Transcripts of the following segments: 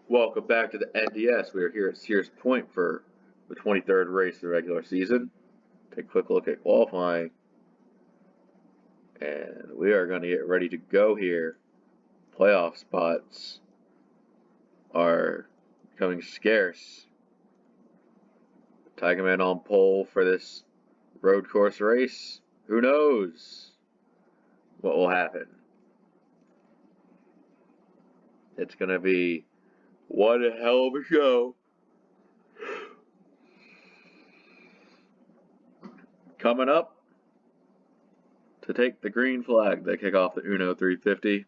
Welcome back to the NDS. We are here at Sears Point for the 23rd race of the regular season. Take a quick look at qualifying. And we are going to get ready to go here. Playoff spots are becoming scarce. Tiger Man on pole for this road course race. Who knows what will happen? It's going to be one hell of a show. Coming up to take the green flag, they kick off the Uno 350.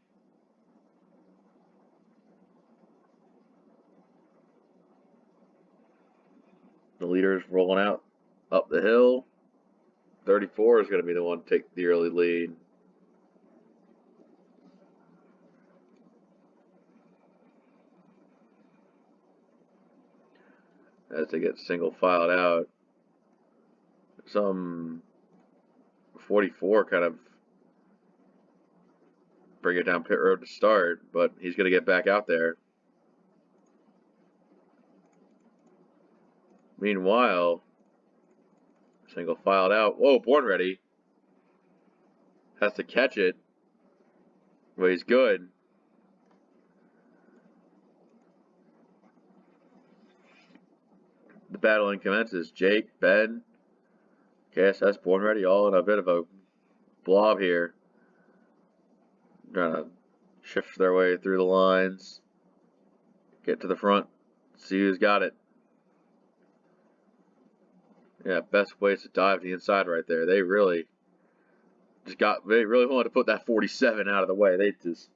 The leader's rolling out up the hill. 34 is going to be the one to take the early lead. As they get single filed out. Some 44 kind of bring it down pit road to start, but he's going to get back out there. Meanwhile, single filed out. Whoa, Born Ready. Has to catch it. But he's good. The battling commences. Jake, Ben, KSS, Born Ready, all in a bit of a blob here. Trying to shift their way through the lines. Get to the front. See who's got it. Yeah, best place to dive to the inside right there. They really wanted to put that 47 out of the way. They just,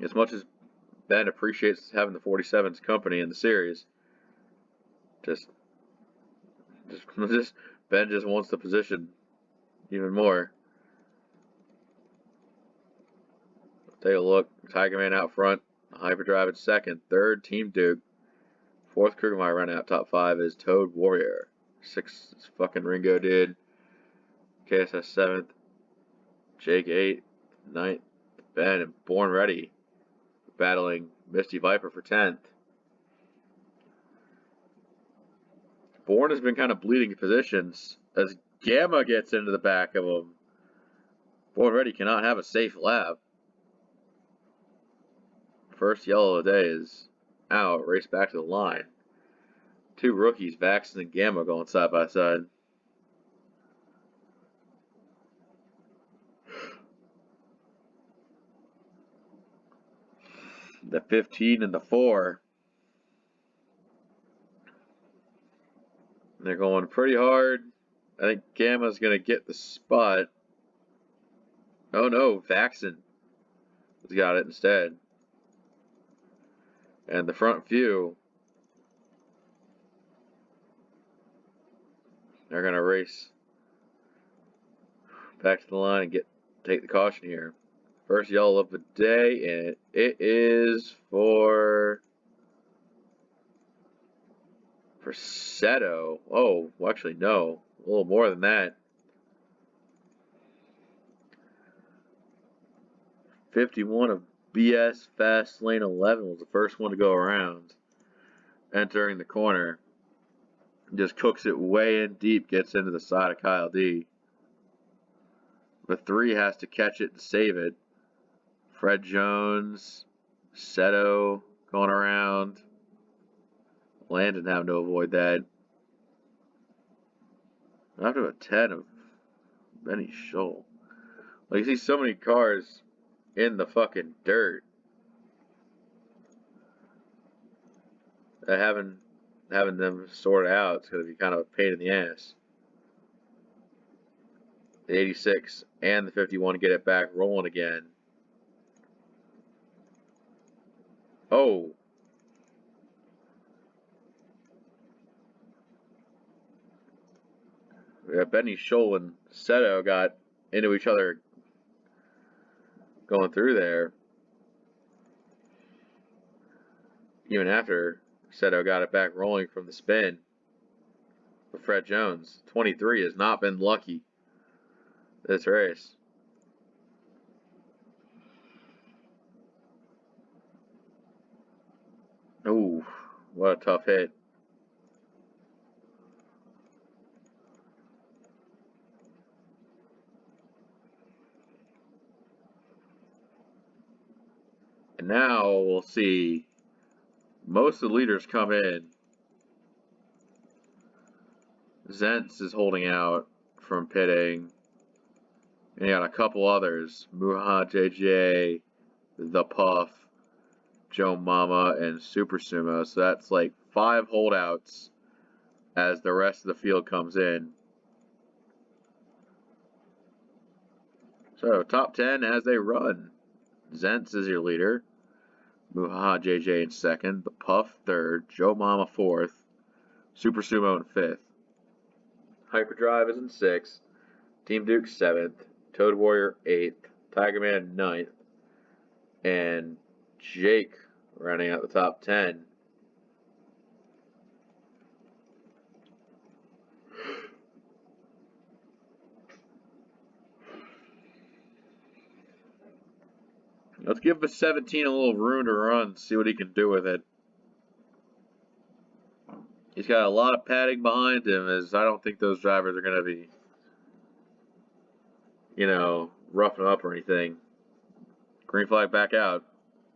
as much as Ben appreciates having the 47's company in the series, Ben just wants the position even more. Take a look. Tiger Man out front. Hyperdrive in second. Third, Team Duke. Fourth, Krugermeyer running out. Top 5 is Toad Warrior. 6th is fucking Ringo Did. KSS 7th. Jake 8th. 9th, Ben and Born Ready. Battling Misty Viper for 10th. Born has been kind of bleeding positions as Gamma gets into the back of him. Born Ready cannot have a safe lap. First yellow of the day is out. Race back to the line. Two rookies, Vaxon and Gamma, going side by side. The 15 and the 4. They're going pretty hard. I think Gamma's going to get the spot. Oh no, Vaxon has got it instead. And the front few, they're going to race back to the line and take the caution here. First yellow of the day, and it is for Seto. Oh, well, actually, no. A little more than that. 51 of BS Fast Lane 11 was the first one to go around. Entering the corner. Just cooks it way in deep, gets into the side of Kyle D. The 3 has to catch it and save it. Fred Jones, Seto going around. Landon having to avoid that. After a 10 of Benny Scholl. Like, you see so many cars in the fucking dirt. That having them sorted out is going to be kind of a pain in the ass. The 86 and the 51 to get it back rolling again. Oh. Yeah, Benny Scholl and Seto got into each other going through there. Even after Seto got it back rolling from the spin. But Fred Jones, 23, has not been lucky this race. What a tough hit. And now we'll see most of the leaders come in. Zentz is holding out from pitting. And you got a couple others. Muha JJ, The Puff, Joe Mama, and Super Sumo. So that's like 5 holdouts as the rest of the field comes in. So top 10 as they run. Zentz is your leader. Muha JJ in second. The Puff third. Joe Mama fourth. Super Sumo in fifth. Hyperdrive is in sixth. Team Duke seventh. Toad Warrior eighth. Tiger Man ninth. And Jake rounding out the top 10. Let's give the 17 a little room to run, see what he can do with it. He's got a lot of padding behind him, as I don't think those drivers are going to be, roughing up or anything. Green flag back out.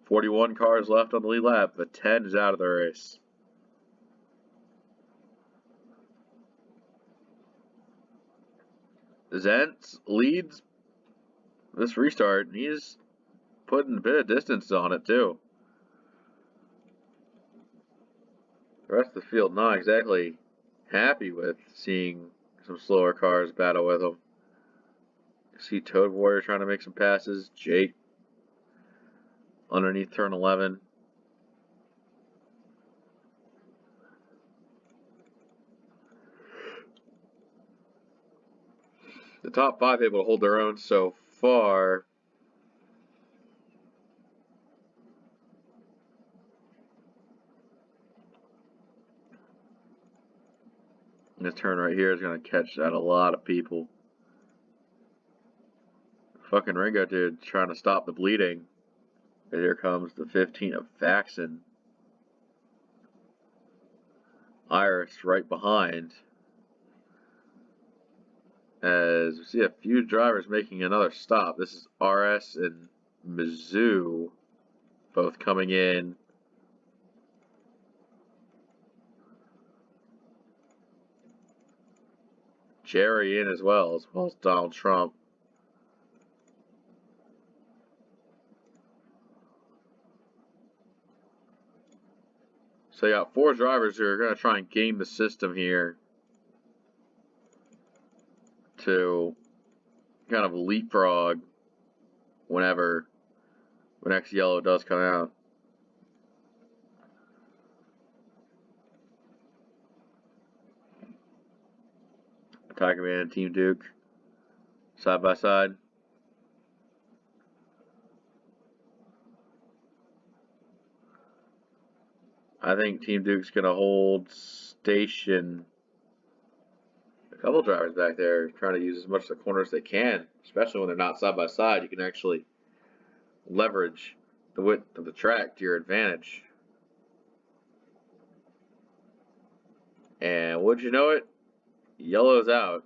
41 cars left on the lead lap, but 10 is out of the race. Zentz leads this restart, and he's putting a bit of distance on it, too. The rest of the field not exactly happy with seeing some slower cars battle with him. See Toad Warrior trying to make some passes. Jake underneath turn 11. The top 5 able to hold their own so far. This turn right here is going to catch out a lot of people. Fucking Ringo dude trying to stop the bleeding. And here comes the 15 of Faxon. Iris right behind. As we see a few drivers making another stop. This is RS and Mizzou both coming in. Jerry in as well as Donald Trump. So you got 4 drivers who are going to try and game the system here to kind of leapfrog when X yellow does come out. Tiger Man and Team Duke side by side. I think Team Duke's going to hold station. A couple drivers back there trying to use as much of the corner as they can, especially when they're not side by side. You can actually leverage the width of the track to your advantage. And would you know it? Yellow's out.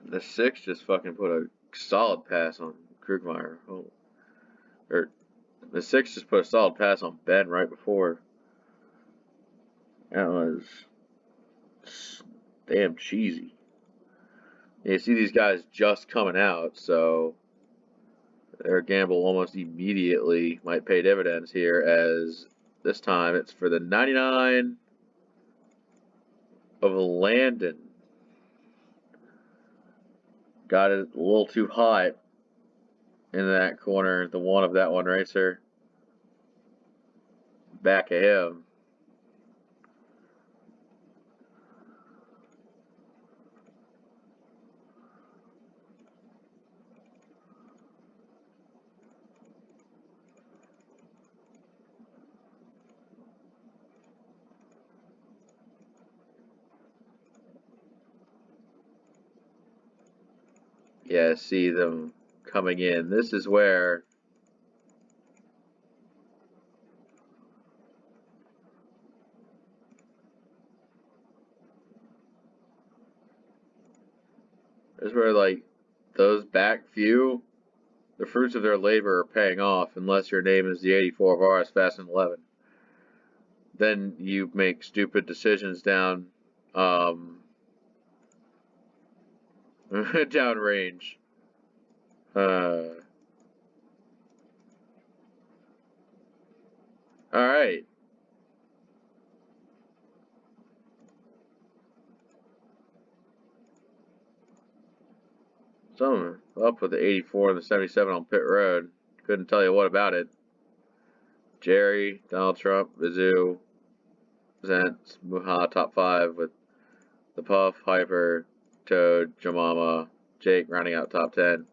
The 6 just fucking put a solid pass on Krugmeyer. The 6 just put a solid pass on Ben right before. That was damn cheesy. You see these guys just coming out, so their gamble almost immediately might pay dividends here, as this time it's for the 99 of Landon. Got it a little too hot in that corner, the 1 of that one racer. Back of him. Yeah, see them coming in. This is where This is where, like, those back few, the fruits of their labor are paying off, unless your name is the 84 RS Fast and 11. Then you make stupid decisions down, down range. Alright. Someone up with the 84 and the 77 on pit road. Couldn't tell you what about it. Jerry, Donald Trump, Mizzou, Zentz, Muha, top 5 with the Puff, Hyper, Toad, Jamama, Jake rounding out top 10.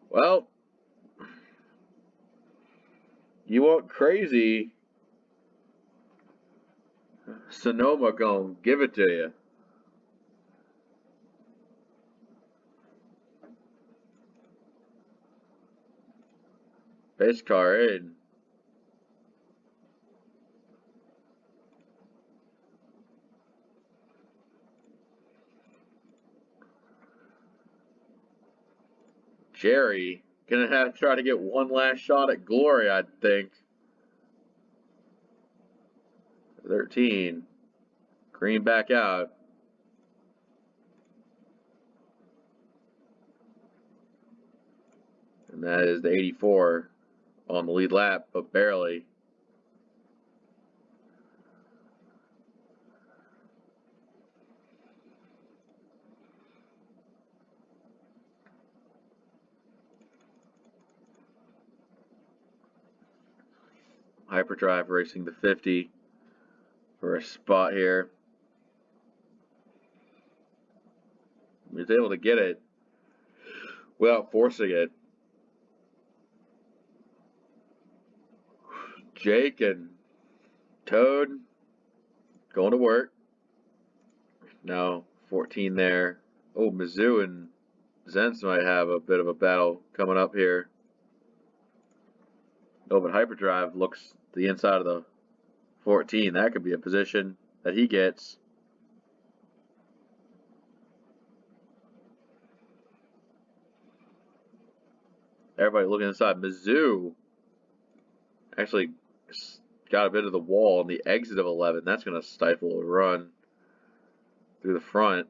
Well, you want crazy, Sonoma gonna give it to you. Base car in. Jerry gonna have to try to get one last shot at glory, I think. 13. Green back out. And that is the 84 on the lead lap, but barely. Hyperdrive racing the 50 for a spot here. He's able to get it without forcing it. Jake and Toad going to work. Now 14 there. Oh, Mizzou and Zentz might have a bit of a battle coming up here. Oh, but Hyperdrive looks the inside of the 14. That could be a position that he gets. Everybody looking inside. Mizzou actually got a bit of the wall on the exit of 11. That's going to stifle a run through the front.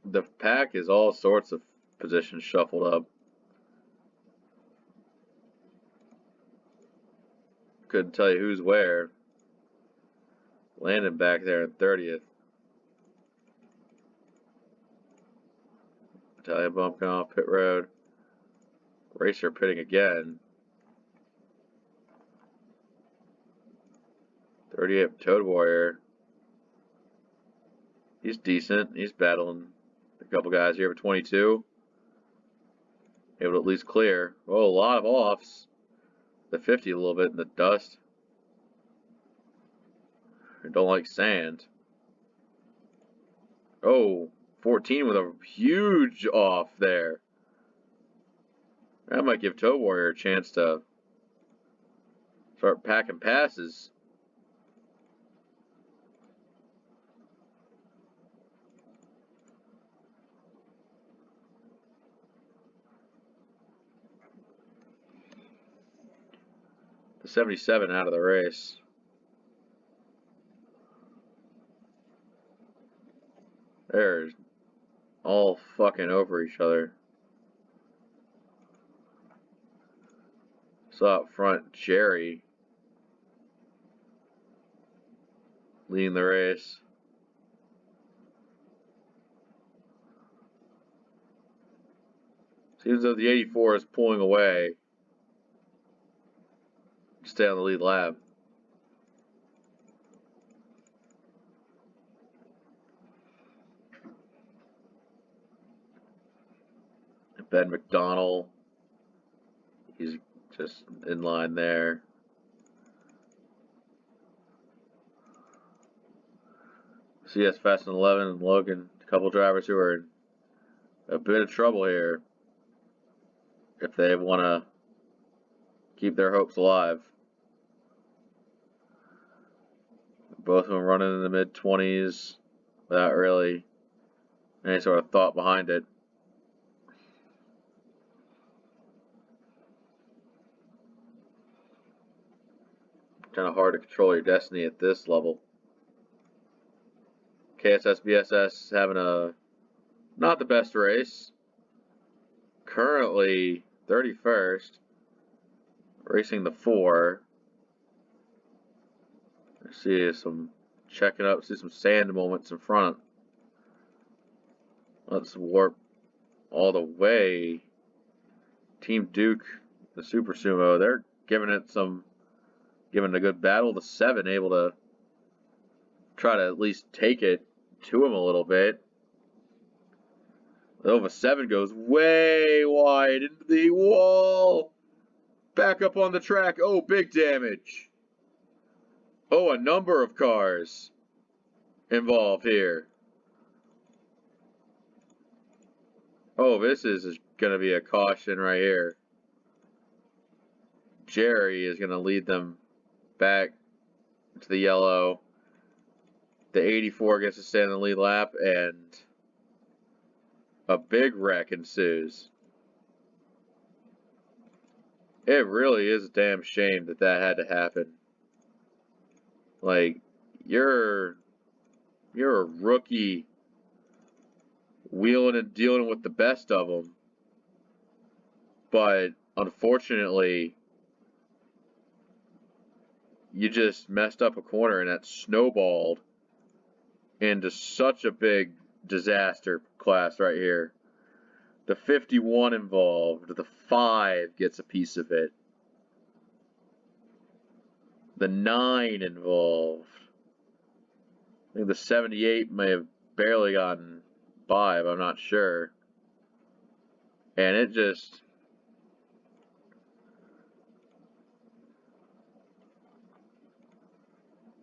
The pack is all sorts of positions shuffled up. Couldn't tell you who's where. Landon back there in 30th. Italian bump going off pit road. Racer pitting again. 30th Toad Warrior. He's decent. He's battling a couple guys here for 22. Able to at least clear. Oh, a lot of offs. The 50 a little bit in the dust. I don't like sand. Oh, 14 with a huge off there. That might give Toad Warrior a chance to start packing passes. The 77 out of the race. They're all fucking over each other. So up front, Jerry leading the race. Seems as though the 84 is pulling away. Stay on the lead lap. Ben McDonald, he's just in line there. CS Fast and 11 and Logan, a couple drivers who are in a bit of trouble here if they want to keep their hopes alive. Both of them running in the mid-20s without really any sort of thought behind it. Kind of hard to control your destiny at this level. KSS BSS having a not the best race. Currently 31st, racing the 4. I see some checking up, see some sand moments in front. Let's warp all the way. Team Duke, the Super Sumo, they're giving it a good battle. The 7 able to try to at least take it to him a little bit. The 7 goes way wide into the wall. Back up on the track. Oh, big damage. Oh, a number of cars involved here. Oh, this is going to be a caution right here. Jerry is going to lead them back to the yellow. The 84 gets to stay in the lead lap, and a big wreck ensues. It really is a damn shame that that had to happen. Like, you're a rookie wheeling and dealing with the best of them, but unfortunately, you just messed up a corner and that snowballed into such a big disaster class right here. The 51 involved, the 5 gets a piece of it. The 9 involved. I think the 78 may have barely gotten by, but I'm not sure. And it just...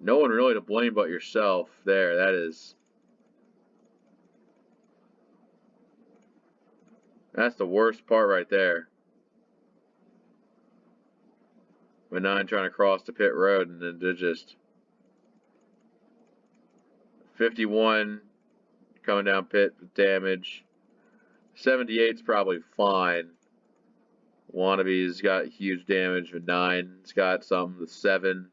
no one really to blame but yourself there. That's the worst part right there. With 9 trying to cross the pit road, and then they're just 51 coming down pit with damage. 78's probably fine. Wannabe's got huge damage with 9's got some with 7.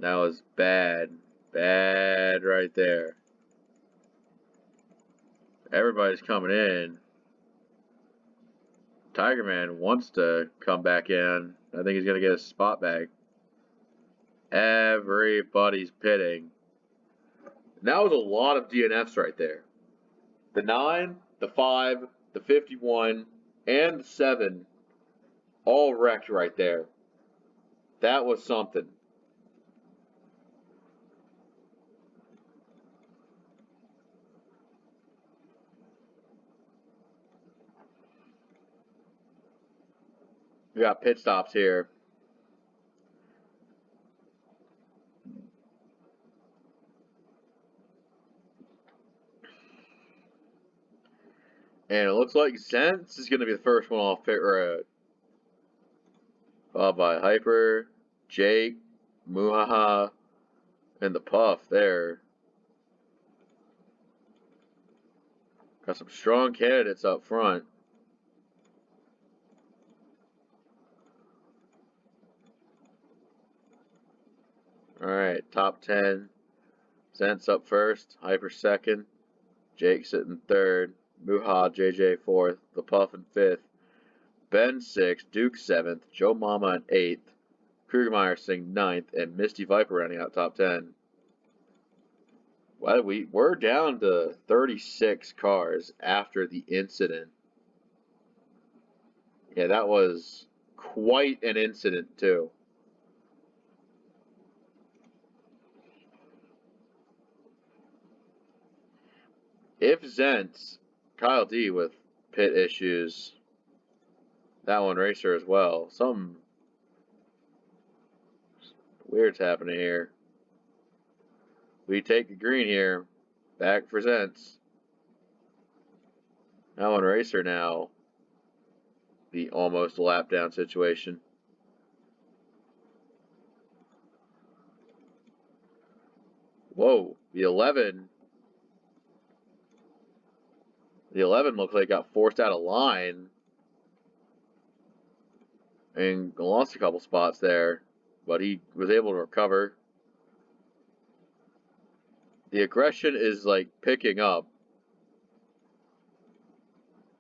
That was bad. Bad right there. Everybody's coming in. Tiger Man wants to come back in. I think he's going to get a spot back. Everybody's pitting. And that was a lot of DNFs right there. The 9, the 5, the 51, and the 7 all wrecked right there. That was something. We got pit stops here. And it looks like Zentz is going to be the first one off pit road. Followed by Hyper, Jake, Muhaha, and the Puff there. Got some strong candidates up front. Alright, top 10. Zentz up first, Hyper second, Jake sitting third, Muha, JJ fourth, the Puff in fifth, Ben sixth, Duke seventh, Joe Mama in eighth, Krugermeyer sitting ninth, and Misty Viper rounding out top 10. Well, we're down to 36 cars after the incident. Yeah, that was quite an incident too. If Zentz, Kyle D with pit issues. That one racer as well. Something weird's happening here. We take the green here. Back for cents. That one racer now. The almost lap down situation. Whoa, the 11. The 11 looks like it got forced out of line. And lost a couple spots there. But he was able to recover. The aggression is like picking up.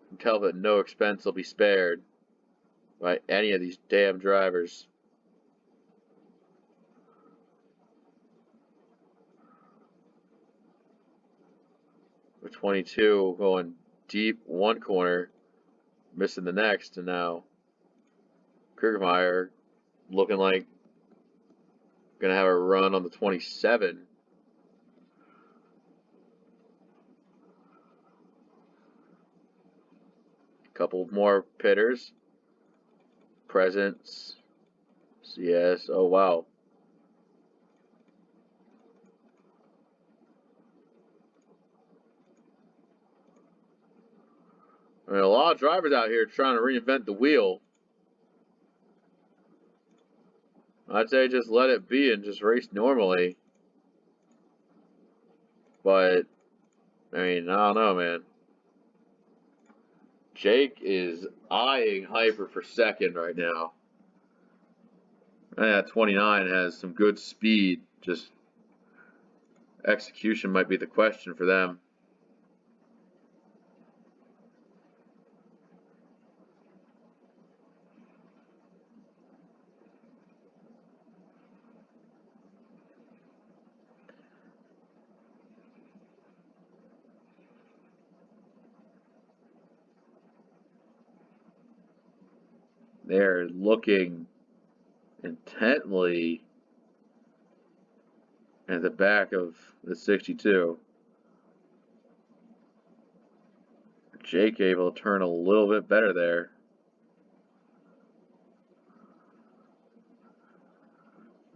You can tell that no expense will be spared by any of these damn drivers. With 22 going deep one corner, missing the next, and now Kriegermeyer looking like gonna have a run on the 27. Couple more pitters. Presence. CS. Oh, wow. I mean, a lot of drivers out here trying to reinvent the wheel. I'd say just let it be and just race normally. But, I mean, I don't know, man. Jake is eyeing Hyper for second right now. And 29 has some good speed. Just execution might be the question for them. They're looking intently at the back of the 62. Jake able to turn a little bit better there.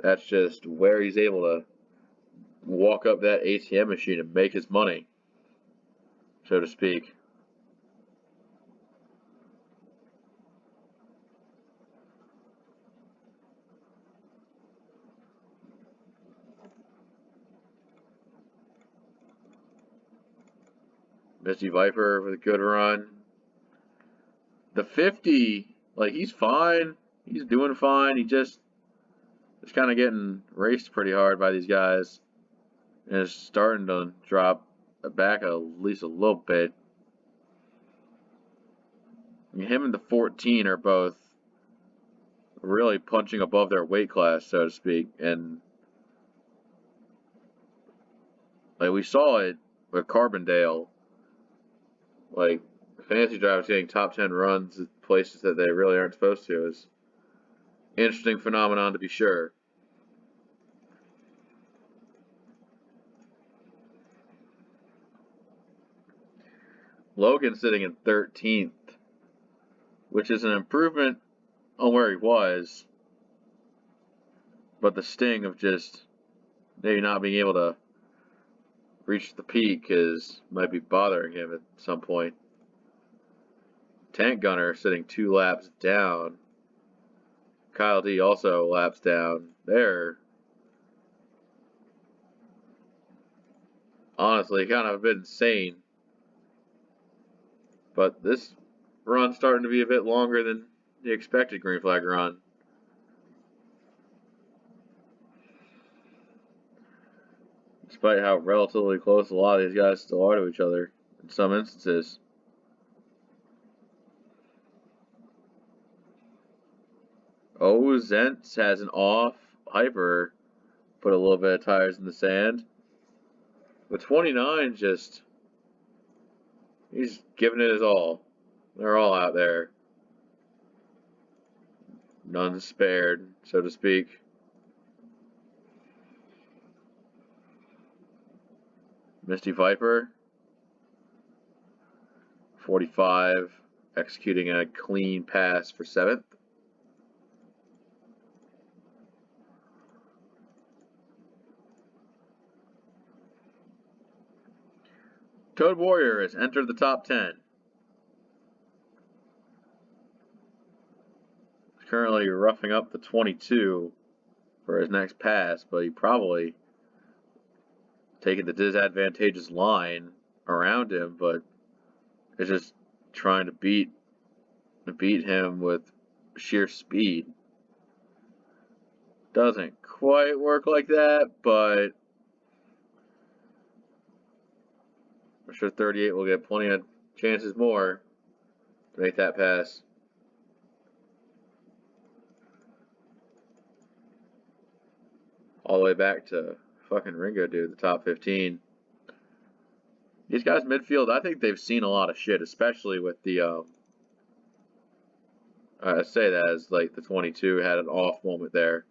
That's just where he's able to walk up that ATM machine and make his money, so to speak. Misty Viper with a good run. The 50, like, he's fine. He's doing fine. He just is kind of getting raced pretty hard by these guys. And it's starting to drop back at least a little bit. Him and the 14 are both really punching above their weight class, so to speak. And like we saw it with Carbondale. Like, fantasy drivers getting top 10 runs at places that they really aren't supposed to is an interesting phenomenon to be sure. Logan sitting in 13th, which is an improvement on where he was, but the sting of just maybe not being able to reach the peak might be bothering him at some point. Tank Gunner sitting 2 laps down. Kyle D also laps down. They're honestly kind of a bit insane. But this run's starting to be a bit longer than the expected green flag run. Despite how relatively close a lot of these guys still are to each other in some instances. Oh, Zentz has an off. Hyper put a little bit of tires in the sand. But 29 just, he's giving it his all. They're all out there. None spared, so to speak. Misty Viper 45, executing a clean pass for 7th. Toad Warrior has entered the top 10. He's currently roughing up the 22 for his next pass, but he probably taking the disadvantageous line around him, but is just trying to beat him with sheer speed. Doesn't quite work like that, but I'm sure 38 will get plenty of chances more to make that pass. All the way back to fucking Ringo, dude, the top 15. These guys midfield, I think they've seen a lot of shit, especially with the I say that as like the 22 had an off moment there.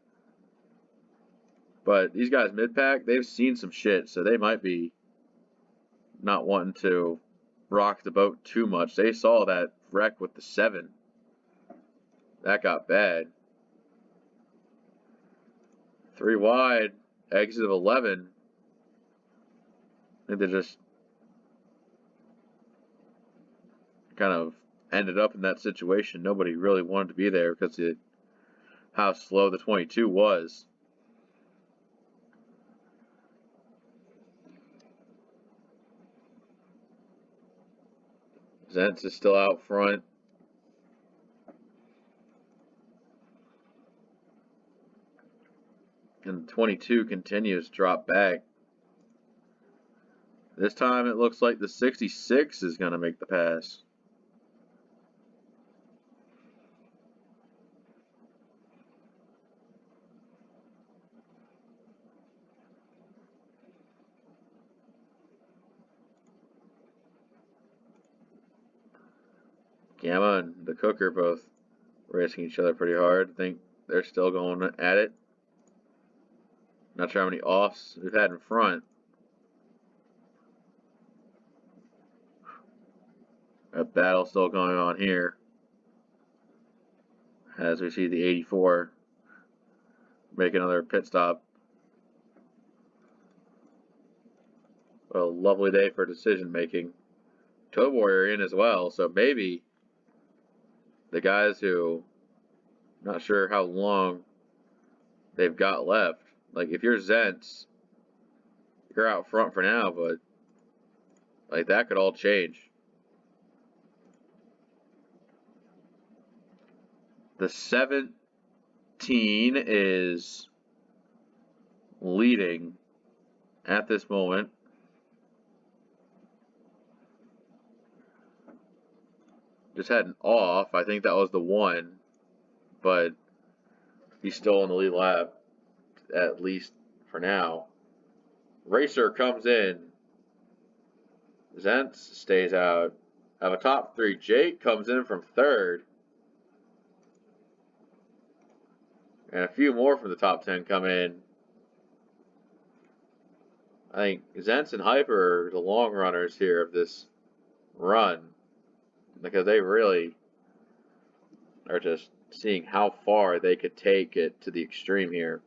But these guys mid-pack, they've seen some shit, so they might be not wanting to rock the boat too much. They saw that wreck with the 7. That got bad. 3 wide, exit of 11. I think they just kind of ended up in that situation. Nobody really wanted to be there because of how slow the 22 was. Zentz is still out front. And 22 continues to drop back. This time it looks like the 66 is going to make the pass. Gamma and the Cooker both racing each other pretty hard. I think they're still going at it. Not sure how many offs we've had in front. A battle still going on here. As we see the 84 make another pit stop. What a lovely day for decision making. Toad Warrior in as well, so maybe the guys who, not sure how long they've got left. Like, if you're Zentz, you're out front for now, but like that could all change. The 17 is leading at this moment. Just had an off. I think that was the 1, but he's still in the lead lap, at least for now. Racer comes in. Zentz stays out. Have a top 3. Jake comes in from 3rd. And a few more from the top 10 come in. I think Zentz and Hyper are the long runners here of this run, because they really are just seeing how far they could take it to the extreme here.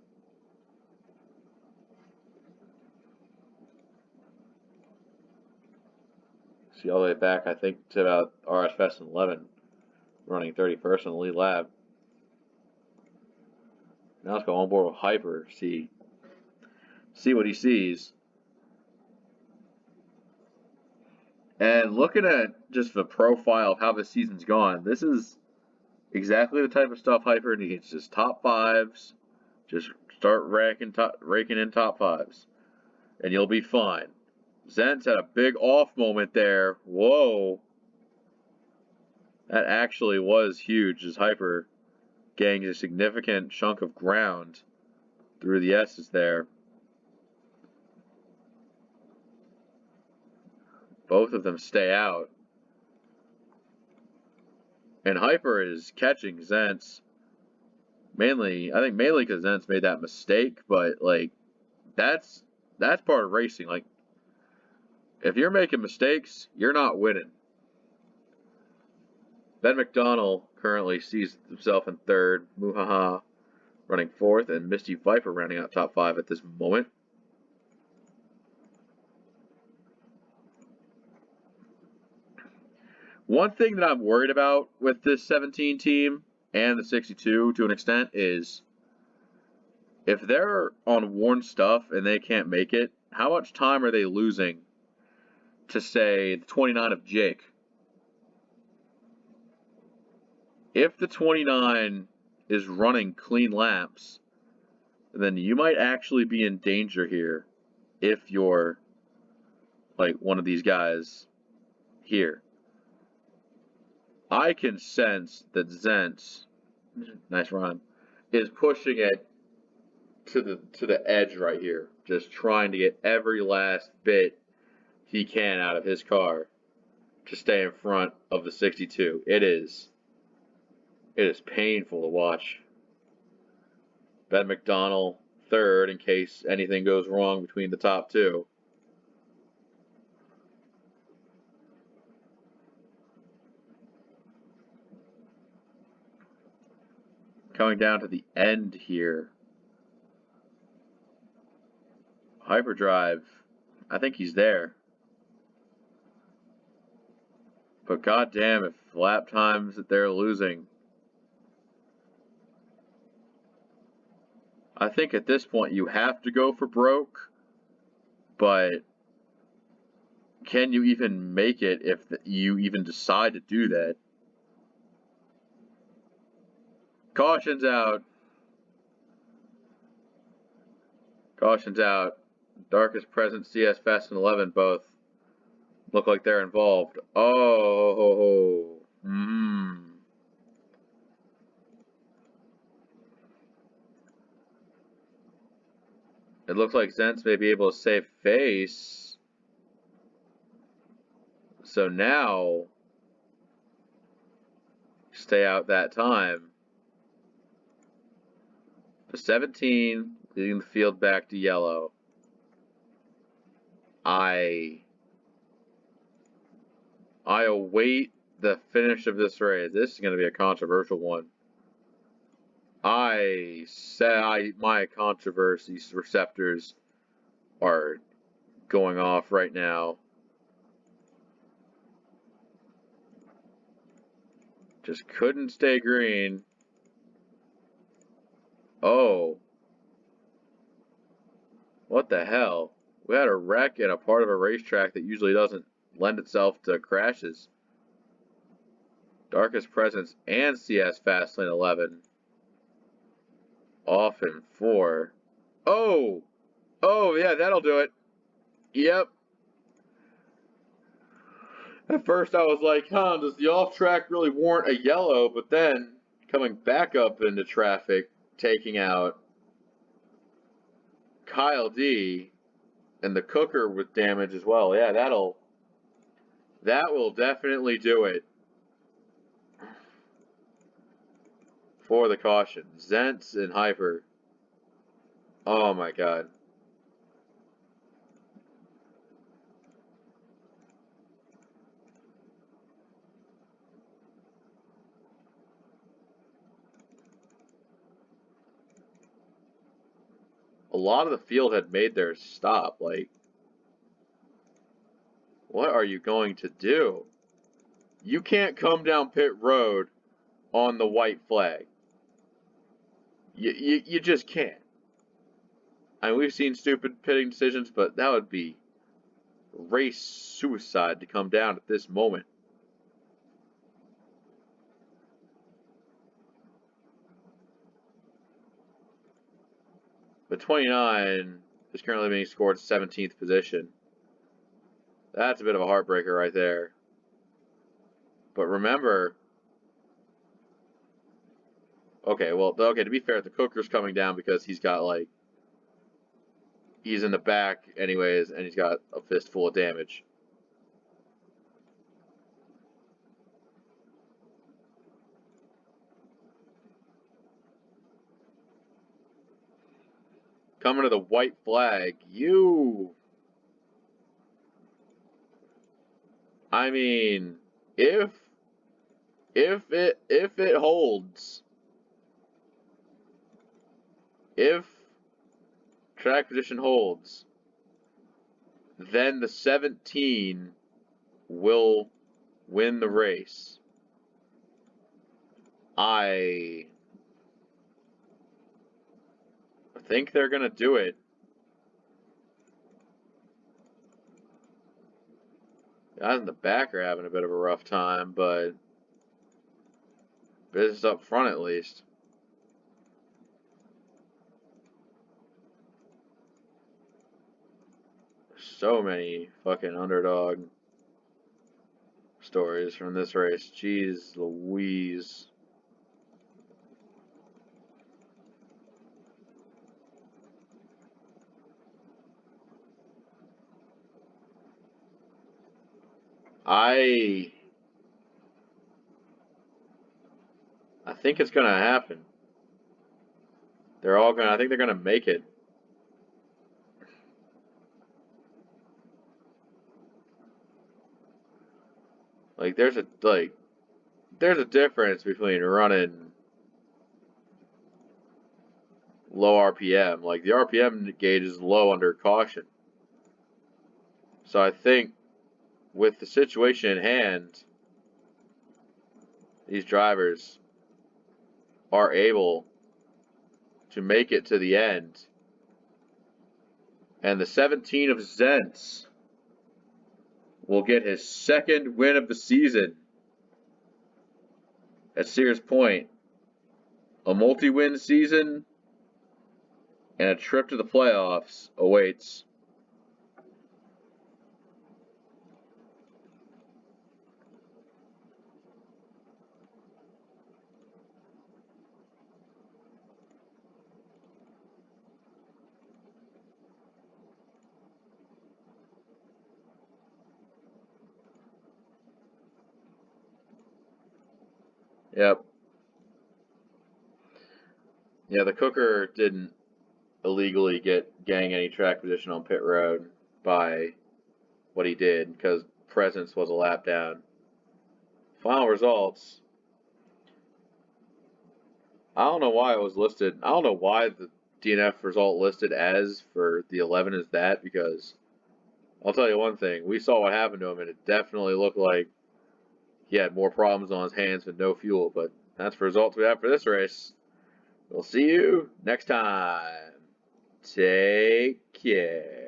See all the way back, I think, to about RS Fest 11, running 31st on the lead lap. Now let's go on board with Hyper, see what he sees. And looking at just the profile of how the season's gone, this is exactly the type of stuff Hyper needs. Just top 5s. Just start raking in top 5s. And you'll be fine. Zentz had a big off moment there. Whoa. That actually was huge as Hyper gained a significant chunk of ground through the S's there. Both of them stay out. And Hyper is catching Zentz. I think mainly because Zentz made that mistake, but like that's part of racing. Like, if you're making mistakes, you're not winning. Ben McDonald currently sees himself in third. Muhaha running fourth, and Misty Viper rounding out top 5 at this moment. One thing that I'm worried about with this 17 team and the 62 to an extent is if they're on worn stuff and they can't make it, how much time are they losing to, say, the 29 of Jake? If the 29 is running clean laps, then you might actually be in danger here if you're like one of these guys here. I can sense that Zentz, nice run, is pushing it to the edge right here, just trying to get every last bit he can out of his car to stay in front of the 62. It is painful to watch. Ben McDonald third in case anything goes wrong between the top two. Coming down to the end here. Hyperdrive, I think he's there. But goddamn, if lap times that they're losing. I think at this point you have to go for broke, but can you even make it if you even decide to do that? Caution's out. Caution's out. Darkest Present, CS Fast and 11 both look like they're involved. Oh. It looks like Zentz may be able to save face. So now, stay out that time. The 17 leading the field back to yellow. I await the finish of this race. This is going to be a controversial one. My controversy receptors are going off right now. Just couldn't stay green. Oh. What the hell? We had a wreck in a part of a racetrack that usually doesn't lend itself to crashes. Darkest Presence and CS Fastlane 11. Off in 4. Oh! Oh, yeah, that'll do it. Yep. At first I was like, does the off-track really warrant a yellow? But then, coming back up into traffic, taking out Kyle D, and the cooker with damage as well. Yeah, that will definitely do it for the caution. Zentz and Hyper. Oh my god. A lot of the field had made their stop. Like, what are you going to do? You can't come down pit road on the white flag. You just can't. I mean, we've seen stupid pitting decisions, but that would be race suicide to come down at this moment. But 29 is currently being scored 17th position. That's a bit of a heartbreaker right there. But remember, to be fair, the cooker's coming down because he's got he's in the back anyways, and he's got a fistful of damage. Coming to the white flag, I mean, if If it holds, if track position holds, then the 17 will win the race. I think they're going to do it. Guys in the back are having a bit of a rough time, but business up front at least. So many fucking underdog stories from this race. Jeez Louise. I think it's gonna happen. I think they're gonna make it. Like there's a difference between running low RPM. Like the RPM gauge is low under caution. So I think with the situation in hand, these drivers are able to make it to the end. And the 17 of Zents will get his second win of the season at Sears Point. A multi-win season and a trip to the playoffs awaits. Yep. Yeah, the cooker didn't illegally gang any track position on pit road by what he did because Presence was a lap down. Final results. I don't know why it was listed. I don't know why the DNF result listed as for the 11 is that, because I'll tell you one thing. We saw what happened to him, and it definitely looked like he had more problems on his hands with no fuel. But that's the results we have for this race. We'll see you next time. Take care.